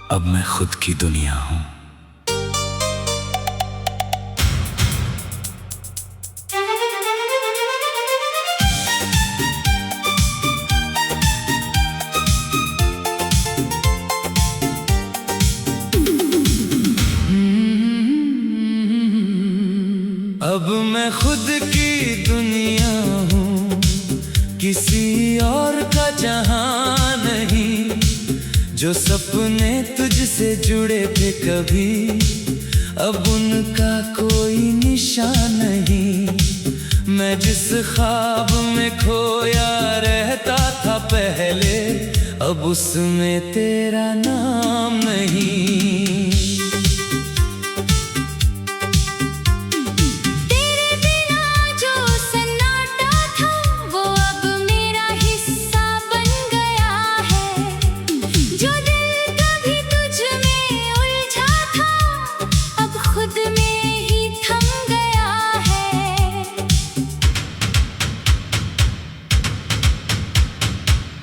अब मैं खुद की दुनिया हूं। अब मैं खुद की दुनिया हूँ, किसी और का जहां नहीं। जो सपने तुझसे जुड़े थे कभी, अब उनका कोई निशान नहीं। मैं जिस ख्वाब में खोया रहता था पहले, अब उसमें तेरा नाम नहीं।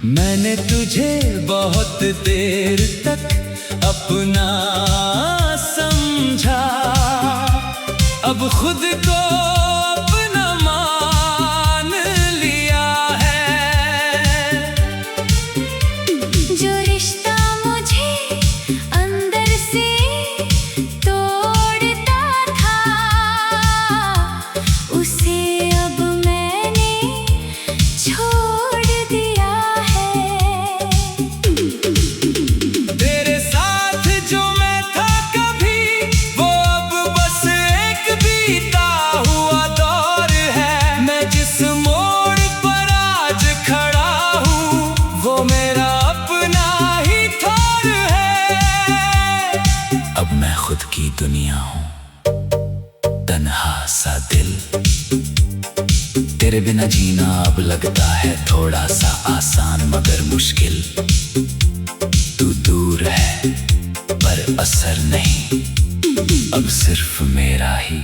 मैंने तुझे बहुत देर तक अपना समझा, अब खुद को अपना मान लिया है। जो रिश्ता मुझे अंदर से तोड़ता था, उसे अब मैंने छोड़ दिया। खुद की दुनिया हूं, तन्हा सा दिल। तेरे बिना जीना अब लगता है थोड़ा सा आसान मगर मुश्किल। तू दूर है पर असर नहीं, अब सिर्फ मेरा ही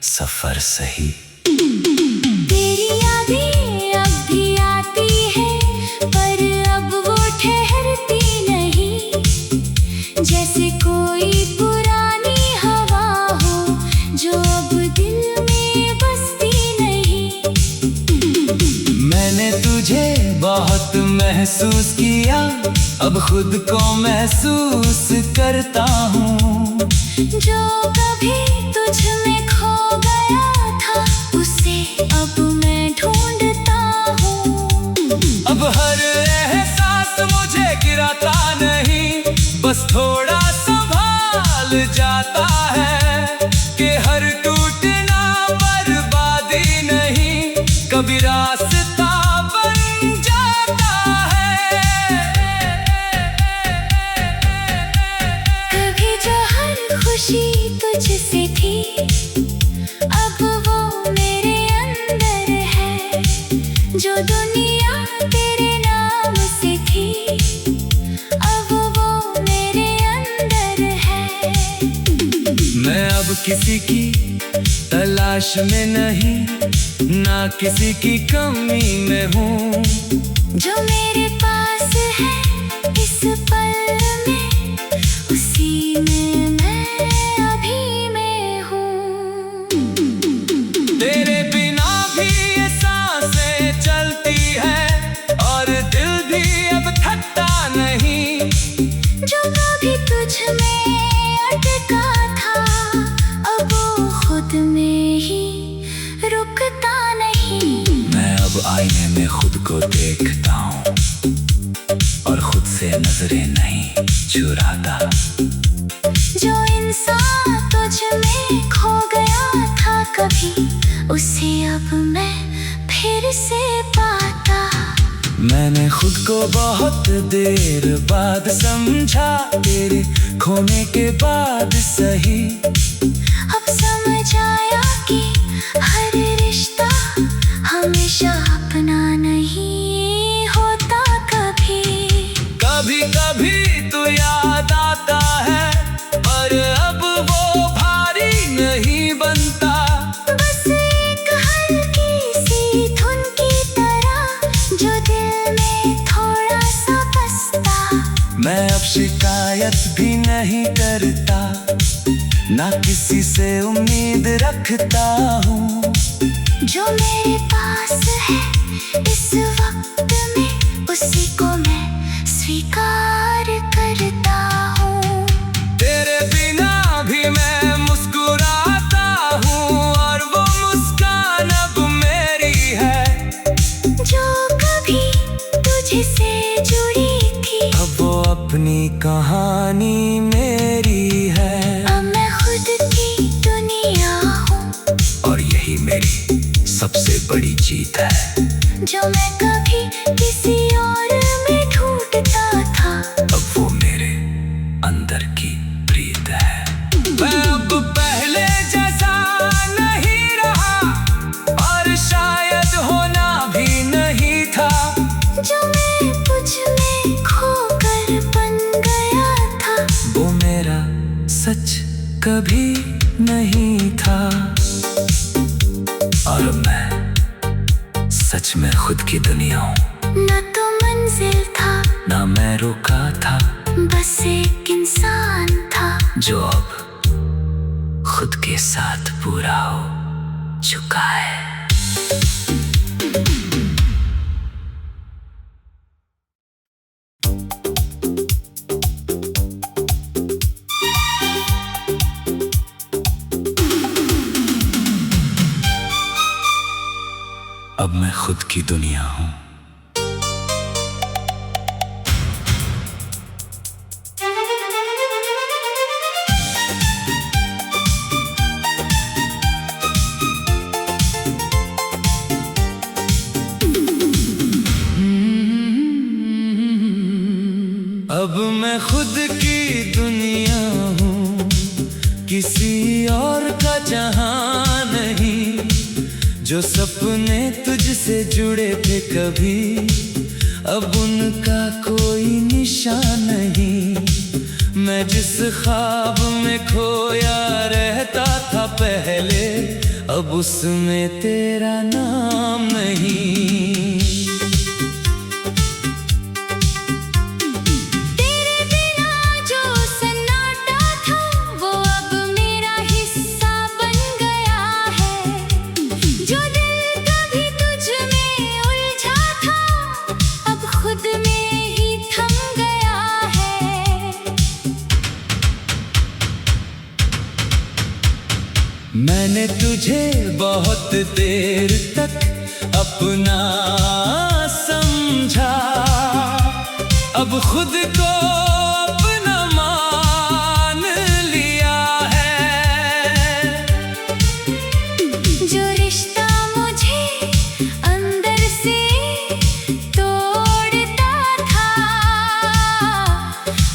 सफर सही। तेरी यादें अब भी आती है, पर अब वो ठहरती नहीं। जैसे कोई पुरानी हवा हो जो अब दिल में बसती नहीं। मैंने तुझे बहुत महसूस किया, अब खुद को महसूस करता हूँ। जो कभी तुझ में खो गया था, उसे अब मैं ढूंढता हूँ। अब हर एहसास मुझे गिराता नहीं, बस थोड़ा संभाल जाता है। कि हर टूटना बर्बादी नहीं, कभी रास्ता बन जाता है। कभी जो हर खुशी तुझसे थी, अब वो मेरे अंदर है। जो दुनिया तेरे नाम से थी, अब वो मेरे अंदर है। मैं अब किसी की तलाश में नहीं, ना किसी की कमी में हूँ। जो मेरे पास है इस पल में, उसी में मैं अभी मैं हूँ। तेरे बिना भी ये सांसें चलती है, और दिल भी अब थकता नहीं। जो कभी तुझ में अटका था, अब वो खुद में ही रुकता नहीं। मैं अब आईने में खुद को देखता हूँ, और खुद से नजरें नहीं चुराता। जो इंसान तुझ में खो गया था कभी, उसे अब मैं फिर से पाता। मैंने खुद को बहुत देर बाद समझा, तेरे खोने के बाद सही। अब समझ आया कि हर रिश्ता हमेशा अपना नहीं होता। कभी कभी कभी तो याद आता है, पर अब वो भारी नहीं बनता। तुझसे उम्मीद रखता हूँ। जो मेरे पास है इस वक्त में, उसी को मैं स्वीकार करता हूँ। तेरे बिना भी मैं मुस्कुराता हूँ, और वो मुस्कान अब मेरी है। जो कभी तुझसे जुड़ी थी, अब वो अपनी कहानी मेरी है। अब मैं खुद की दुनिया हूँ, और यही मेरी सबसे बड़ी जीत है। जो मैं कभी किसी और में ढूंढता था, अब वो मेरे अंदर की प्रीत है। मैं अब पहले जैसा नहीं रहा, और शायद होना भी नहीं था। जो मैं तुझ में खोकर बन गया था, वो मेरा सच कभी नहीं था। और मैं सच में खुद की दुनिया हूँ। न तो मंजिल था, ना मैं रुका था, बस एक इंसान था जो अब खुद के साथ पूरा हो चुका है। अब मैं खुद की दुनिया हूँ। अब मैं खुद की दुनिया हूँ, किसी और का जहां नहीं। जो सपने तुझसे जुड़े थे कभी, अब उनका कोई निशान नहीं। मैं जिस ख्वाब में खोया रहता था पहले, अब उसमें तेरा नाम नहीं। तेरे बिना जो सन्नाटा था, वो अब मेरा हिस्सा बन गया है। जो दिल कभी तुझ में उलझा था, अब खुद में ही थम गया है। मैंने तुझे बहुत देर तक अपना समझा, अब खुद को अपना मान लिया है। जो रिश्ता मुझे अंदर से तोड़ता था,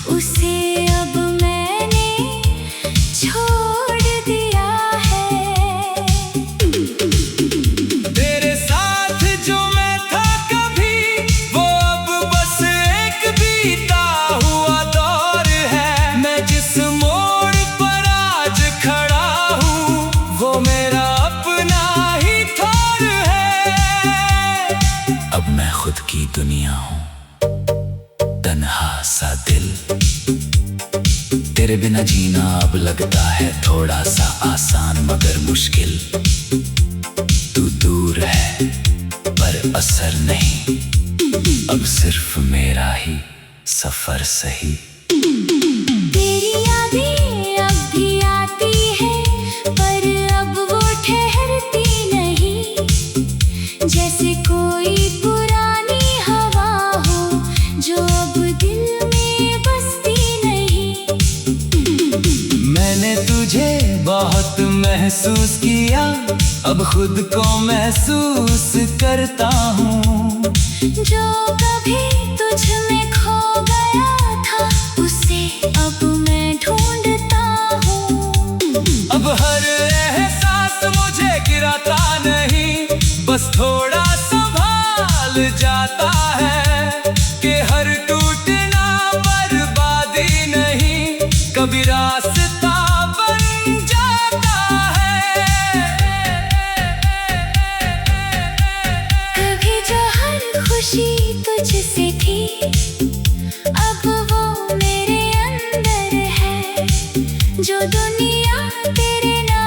उसे अब मैंने छोड़ दिया है। तेरे साथ जो मैं था कभी, वो अब बस एक बीता हुआ दौर है। मैं जिस मोड़ पर आज खड़ा हूँ, वो मेरा अपना ही थोर है। अब मैं खुद की दुनिया हूँ, तन्हा सा दिल। तेरे बिना जीना अब लगता है थोड़ा सा आसान मगर मुश्किल। तू दूर है पर असर नहीं, अब सिर्फ मेरा ही सफर सही। तेरी यादें अब भी आती है, पर अब वो ठहरती नहीं। जैसे कोई पुरानी हवा हो, जो अब दिल में बसती नहीं। मैंने तुझे बहुत महसूस किया, अब खुद को महसूस करता हूँ। जो कभी तुझ में खो गया था, उसे अब मैं ढूंढता हूँ। अब हर एहसास मुझे गिराता नहीं, बस थोड़ा संभाल जाता है। कि हर टूटना बर्बादी नहीं, कभी रास्ता बन जाता है। कभी जो हर खुशी तुझसे थी, अब वो मेरे अंदर है। जो दुनिया तेरे नाम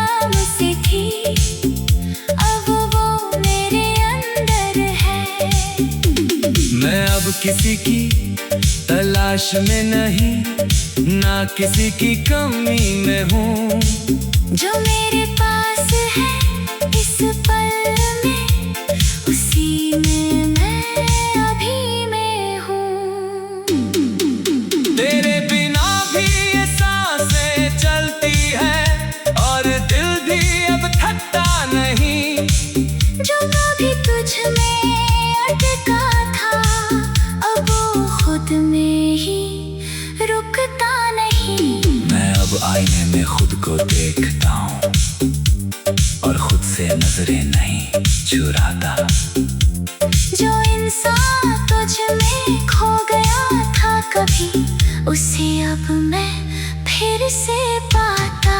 किसी की तलाश में नहीं, ना किसी की कमी में हूँ। जो मेरे पास है इस पल में, उसी में मैं अभी में हूँ। तेरे बिना भी ये सांसें चलती है और दिल भी अब थकता नहीं। जो कभी तुझ में अटका था, अब वो खुद में ही रुकता नहीं। मैं अब आईने में खुद को देखता हूँ और खुद से नजरें नहीं चुराता। जो इंसान तुझ में खो गया था कभी, उसे अब मैं फिर से पाता।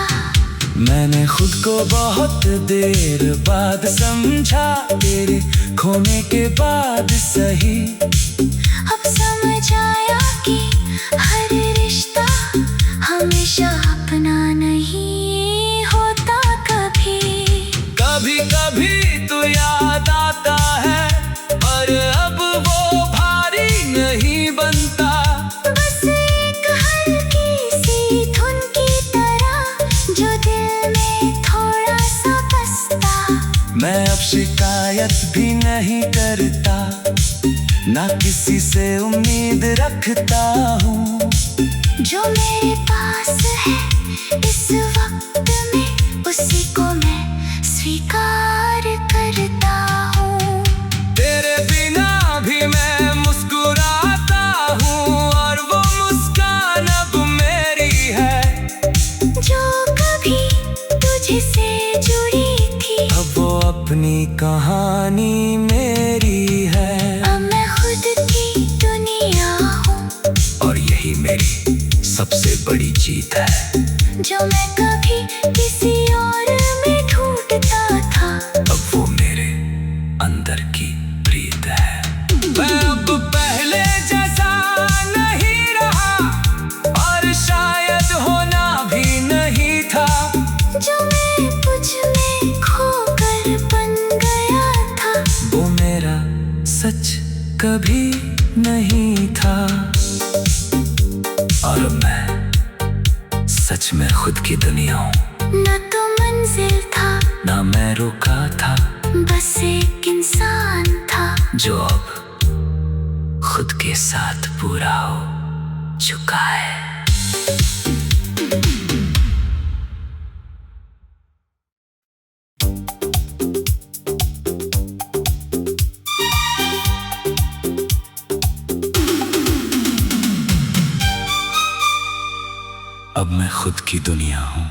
मैंने खुद को बहुत देर बाद समझा, तेरे खोने के बाद सही। अब समझ आया कि हर रिश्ता हमेशा अपना नहीं होता। कभी कभी कभी तो याद आता है, पर अब वो भारी नहीं बनता। बस एक हल्की सी धुन की तरह, जो दिल में थोड़ा सा बसता। मैं अब शिकायत भी नहीं करता, ना किसी से उम्मीद रखता हूँ। जो मेरे पास है इस वक्त में, उसी को मैं स्वीकार करता हूँ। तेरे बिना भी मैं मुस्कुराता हूँ और वो मुस्कान अब मेरी है। जो कभी तुझसे जुड़ी थी, अब वो अपनी कहानी मेरी है। अब मैं खुद की दुनिया हूँ, और यही मेरी सबसे बड़ी जीत है। जो मैं कभी किसी और में ढूंढता था, अब वो मेरे अंदर की प्रीत है। मैं अब पहले जैसा नहीं रहा और शायद होना भी नहीं था। जो मैं तुझ में खोकर बन गया था, वो मेरा सच कभी नहीं था। और मैं सच में खुद की दुनिया हूँ। न तो मंजिल था, ना मैं रुका था, बस एक इंसान था जो अब खुद के साथ पूरा हो चुका है। अब मैं खुद की दुनिया हूँ।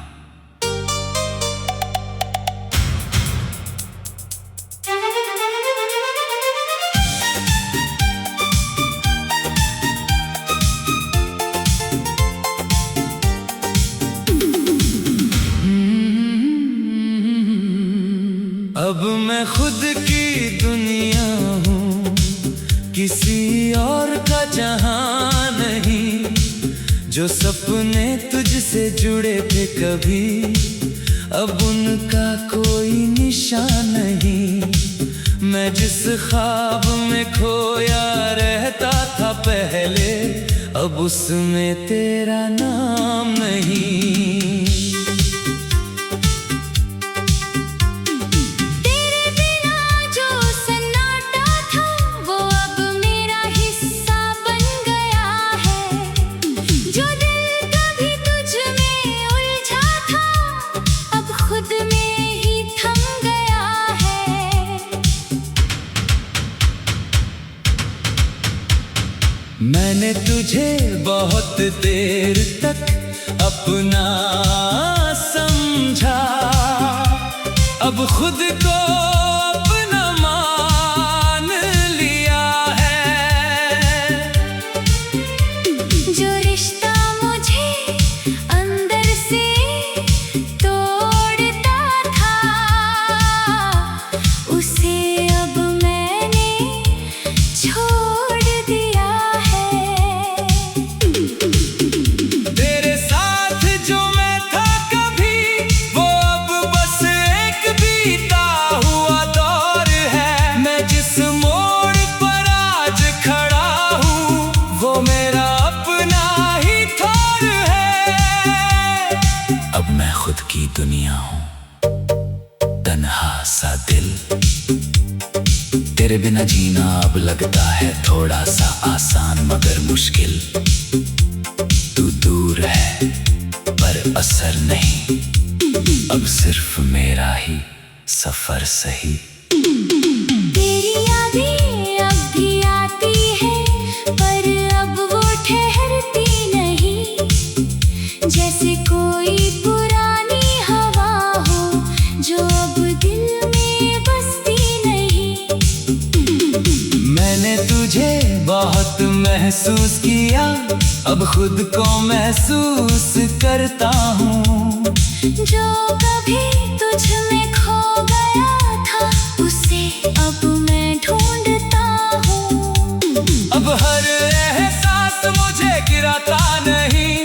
अब मैं खुद की दुनिया हूँ, किसी और का जहां नहीं। जो सपने तुझसे जुड़े थे कभी, अब उनका कोई निशान नहीं। मैं जिस ख्वाब में खोया रहता था पहले, अब उसमें तेरा नाम नहीं। तेरे बिना जो सन्नाटा था, वो अब मेरा हिस्सा बन गया है। जो दिल कभी तुझ में उलझा था, अब खुद में ही थम गया है। मैंने तुझे बहुत देर तक अपना समझा, अब खुद को अपना मान लिया है। जो रिश्ता मुझे अंदर से तोड़ता था, उसे अब मैंने छोड़ दिया है। तेरे साथ जो मैं था कभी, वो अब बस एक बीता हुआ तन्हा सा दिल। तेरे बिना जीना अब लगता है थोड़ा सा आसान मगर मुश्किल। तू दूर है पर असर नहीं, अब सिर्फ मेरा ही सफर सही। तेरी यादें अब भी आती है पर अब वो ठहरती नहीं। जैसे कोई पुरानी हवा हो जो अब दिल में बसती नहीं। मैंने तुझे बहुत महसूस किया, अब खुद को महसूस करता हूँ। जो कभी तुझ में खो गया था उसे अब मैं ढूंढता हूँ। अब हर एहसास मुझे गिराता नहीं,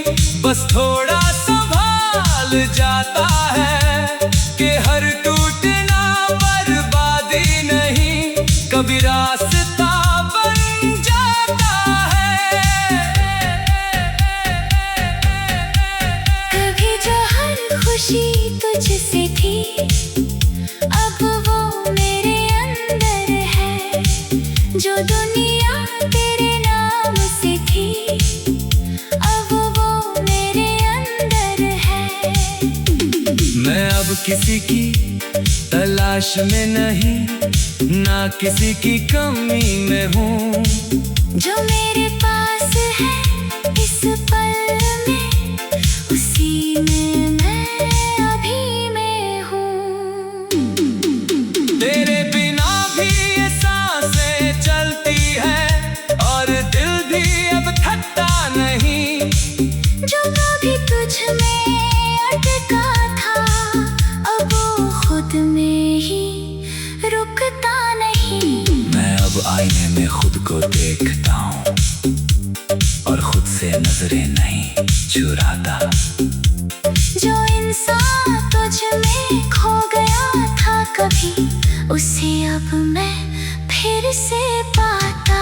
बस थोड़ा संभाल जाता है कि हर टूटना बर्बादी नहीं, कभी रास्ता बन जाता है। कभी जो हर खुशी तुझसे थी अब वो मेरे अंदर है। जो दुनिया तेरे नाम से थी अब वो मेरे अंदर है। मैं अब किसी की तलाश में नहीं, ना किसी की कमी में हूँ। जो मेरे पास है इस पल में उसी में मैं अभी मैं हूँ। तेरे बिना भी ये सांसें चलती है और दिल भी अब थकता नहीं। जो कभी तुझ में अटका था अब वो खुद में ही रुकता नहीं। मैं अब आईने में खुद को देखता हूँ और खुद से नजरें नहीं चुराता। जो इंसान तुझ में खो गया था कभी उसे अब मैं फिर से पाता।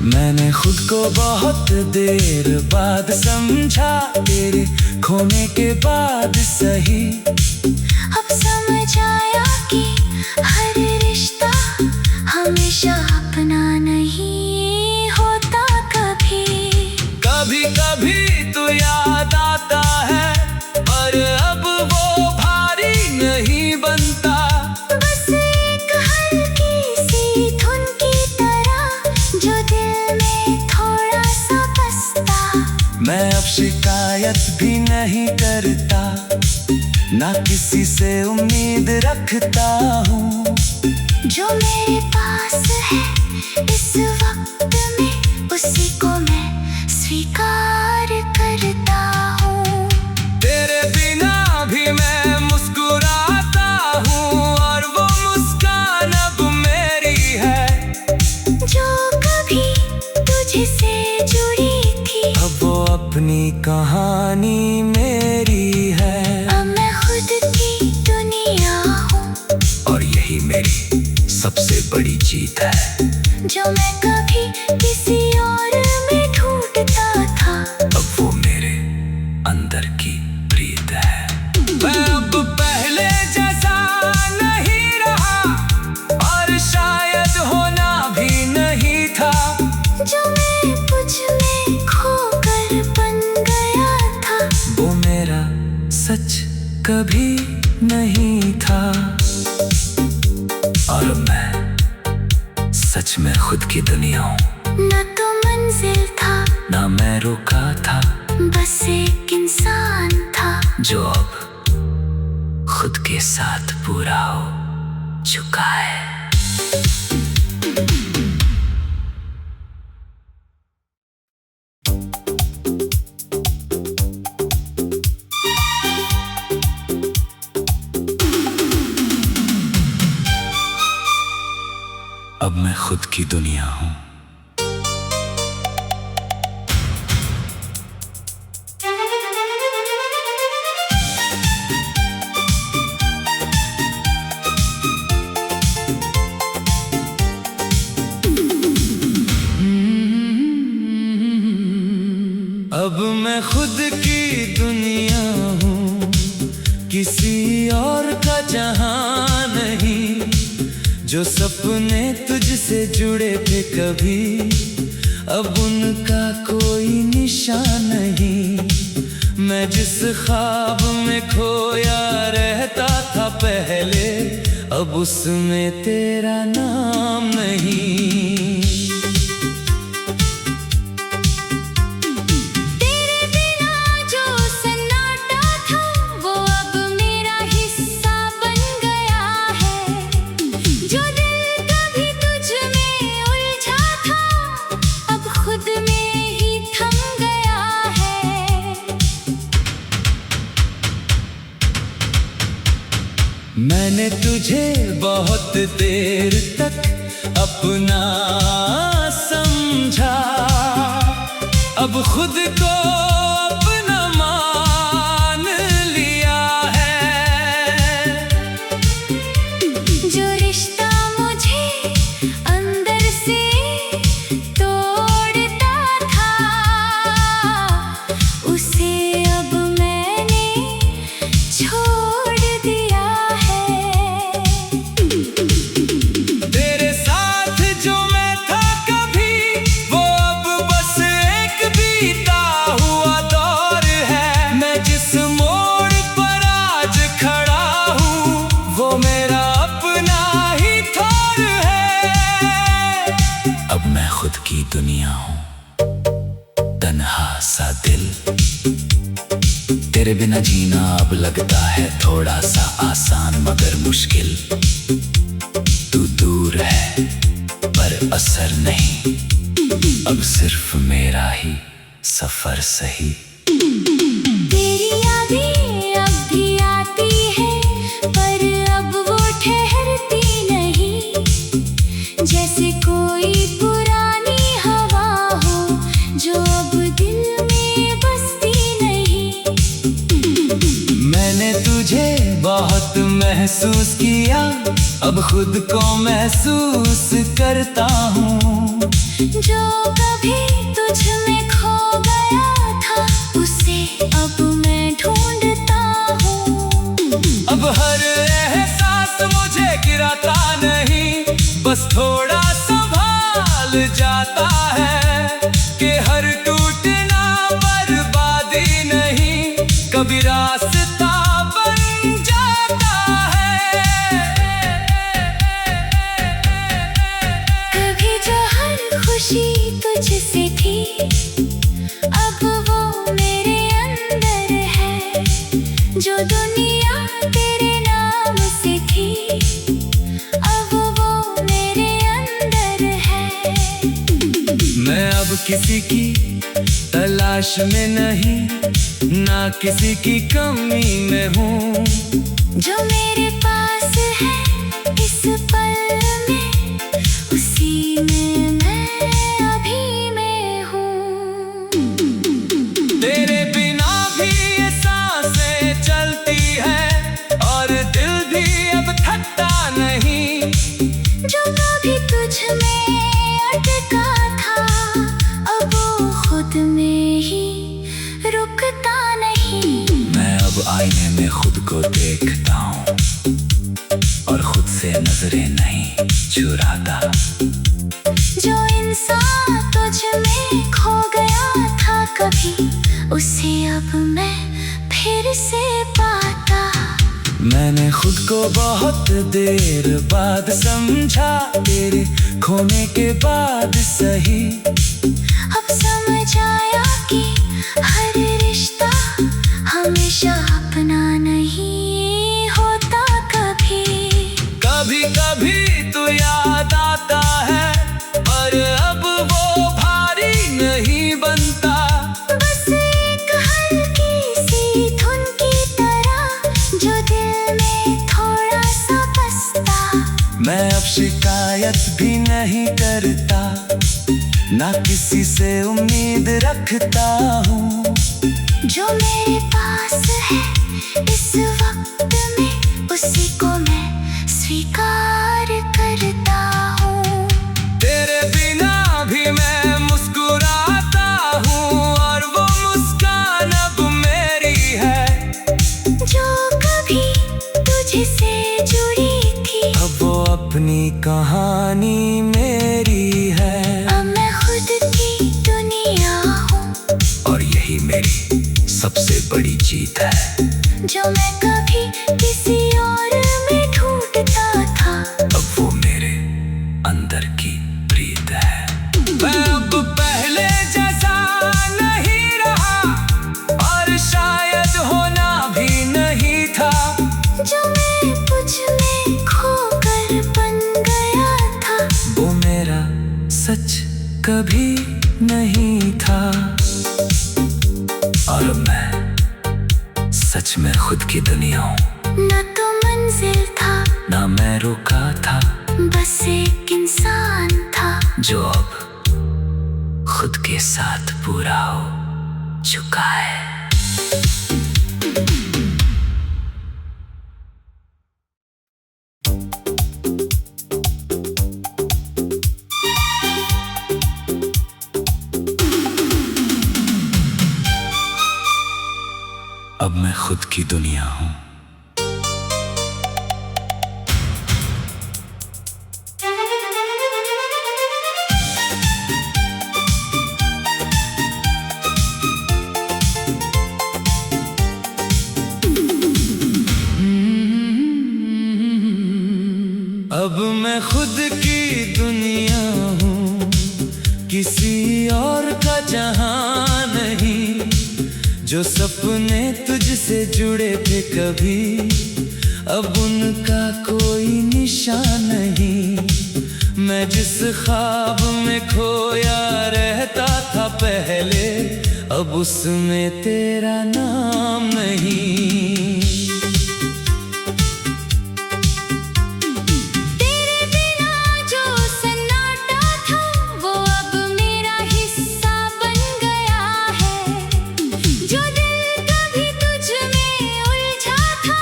मैंने खुद को बहुत देर बाद समझा, तेरे खोने के बाद सही। अब समझ आया कि हर रिश्ता हमेशा अपना नहीं होता। कभी कभी कभी तो याद आता है पर अब वो भारी नहीं बनता। बस एक हल्की सी धुन की तरह जो दिल में थोड़ा सा बसता। मैं अब शिकायत भी नहीं करता, ना किसी से उम्मीद रखता हूँ। जो मेरे पास है इस वक्त में उसी को मैं स्वीकार करता हूँ। तेरे बिना भी मैं मुस्कुराता हूँ और वो मुस्कान अब मेरी है। जो कभी तुझसे जुड़ी थी अब वो अपनी कहानी मेरी है। अब मैं खुद की दुनिया हूँ और यही मेरी सबसे बड़ी जीत है। जो मैं कभी किसी और में ढूंढता था अब वो मेरे अंदर की प्रीत है। मैं अब पहले जैसा नहीं रहा और शायद होना भी नहीं था। जो मैं तुझ में खोकर बन गया था वो मेरा सच कभी नहीं था। और मैं सच में खुद की दुनिया हूँ। न तो मंजिल था ना मैं रुका था, बस एक इंसान था जो अब खुद के साथ पूरा हो चुका है। अब मैं खुद की दुनिया हूँ। अब मैं खुद की दुनिया हूँ, किसी और का जहां जो सपने तुझसे जुड़े थे कभी, अब उनका कोई निशान नहीं। मैं जिस ख्वाब में खोया रहता था पहले, अब उसमें तेरा नाम नहीं। तेरे बिना जो सन्नाटा था वो अब मेरा हिस्सा बन गया है। जो दिल कभी तुझ में उलझा था अब खुद में ही थम गया है। मैंने तुझे बहुत देर तक अपना समझा, अब खुद को अपना मान लिया है। जो रिश्ता मुझे अंदर से तोड़ता था उसे अब मैंने छोड़ दिया है। तेरे साथ जो मैं था कभी, वो अब बस एक बीता हुआ दौर है। मैं जिस मोड़ पर आज खड़ा हूँ वो मेरा अपना ही थोर है। अब मैं खुद की दुनिया हूँ, तन्हा सा दिल। तेरे बिना जीना अब लगता है थोड़ा सा आसान मगर मुश्किल। तू दूर है पर असर नहीं, अब सिर्फ मेरा ही सफर सही। तेरी यादें अब भी आती है पर अब वो ठहरती नहीं। जैसे कोई पुरानी हवा हो जो अब दिल में बसती नहीं। मैंने तुझे बहुत महसूस किया, अब खुद को महसूस करता हूँ। जो कभी तुझ में खो गया था उसे अब मैं ढूंढता हूँ। अब हर एहसास मुझे गिराता नहीं, बस थोड़ा संभाल जाता है कि हर टूटना बर्बादी नहीं, कभी रास्ता बन जाता है। कभी जो हर खुशी तुझसे थी अब वो मेरे अंदर है। जो दुनिया तेरे नाम से थी अब वो मेरे अंदर है। मैं अब किसी की तलाश में नहीं, ना किसी की कमी में हूँ। जो मेरे पास है इस पल में उसी में मैं अभी मैं हूँ। तेरे बिना भी ये सांसें चलती है और दिल भी अब थकता नहीं। जो कभी तुझ में अटका था अब वो खुद में ही रुकता नहीं। मैं अब आईने में खुद को देखता हूँ और खुद से नजरें नहीं चुराता। जो इंसान तुझ में खो गया था कभी उसे अब मैं फिर से पाता। मैंने खुद को बहुत देर बाद समझा, तेरे खोने के बाद सही। अब समझ आया कि हर रिश्ता हमेशा अपना नहीं होता। कभी कभी कभी तो याद आता है पर अब वो भारी नहीं बनता। बस एक हल्की सी धुन की तरह जो दिल में थोड़ा सा बसता। मैं अब शिकायत भी नहीं करता, ना किसी से उम्मीद रखता हूँ। जो मेरे पास है इस वक्त में उसी को मैं स्वीकार करता हूँ। तेरे बिना भी मैं मुस्कुराता हूँ और वो मुस्कान अब मेरी है। जो कभी तुझसे जुड़ी थी अब वो अपनी कहानी मेरी है। अब मैं खुद की दुनिया हूँ और यही मेरी सबसे बड़ी जीत है। जो मैं कभी किसी और में ढूंढता था, अब वो मेरे अंदर की प्रीत है। मैं अब पहले जैसा नहीं रहा और शायद होना भी नहीं था। जो मैं कुछ में खोकर बन गया था, वो मेरा सच कभी नहीं था। और मैं सच में खुद की दुनिया हूँ। न तो मंजिल था, ना मैं रुका था, बस एक इंसान था जो अब खुद के साथ पूरा हो चुका है। अब मैं खुद की दुनिया हूँ। अब मैं खुद की दुनिया हूँ, किसी और का जहां नहीं। जो सपने तुझसे जुड़े थे कभी, अब उनका कोई निशान नहीं। मैं जिस ख्वाब में खोया रहता था पहले, अब उसमें तेरा नाम नहीं। तेरे बिना जो सन्नाटा था, वो अब मेरा हिस्सा बन गया है। जो दिल कभी तुझ में उलझा था,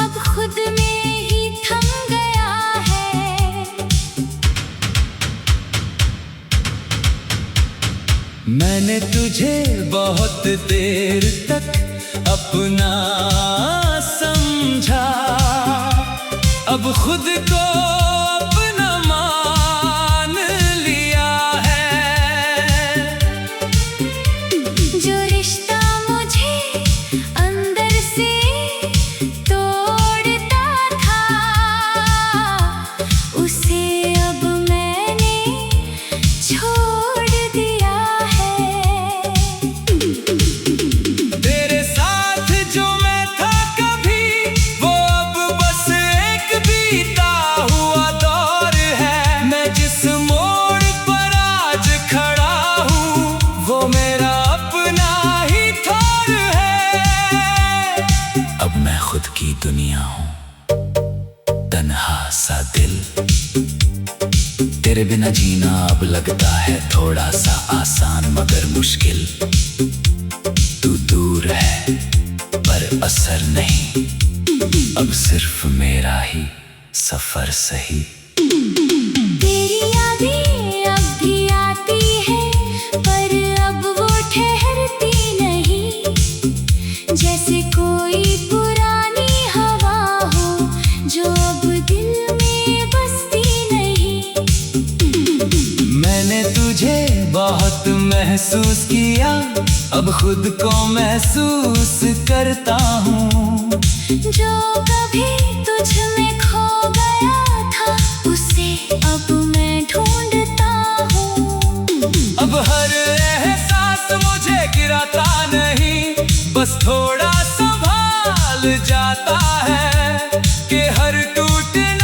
अब खुद में ही थम गया है। मैंने तुझे बहुत देर तक अपना समझा, अब खुद को अपना मान लिया है। जो रिश्ता मुझे अंदर से तोड़ता था, उसे अब मैंने छोड़ दिया है। तेरे साथ जो मैं था कभी, वो अब बस एक बीता हुआ दौर है। मैं जिस मोड़ पर आज खड़ा हूँ, वो मेरा अपना ही थोर है। अब मैं खुद की दुनिया हूँ, तन्हा सा दिल। तेरे बिना जीना अब लगता है थोड़ा सा आसान मगर मुश्किल। तू दूर है पर असर नहीं, अब सिर्फ मेरा ही सफर सही। तेरी यादें अब भी आती है, पर अब वो ठहरती नहीं। जैसे कोई पुरानी हवा हो, जो अब दिल में बसती नहीं। मैंने तुझे बहुत महसूस किया, अब खुद को महसूस करता हूँ। जो कभी तुझ में खो गया था, उसे अब मैं ढूंढता हूँ। अब हर एहसास मुझे गिराता नहीं, बस थोड़ा संभाल जाता है कि हर टूटने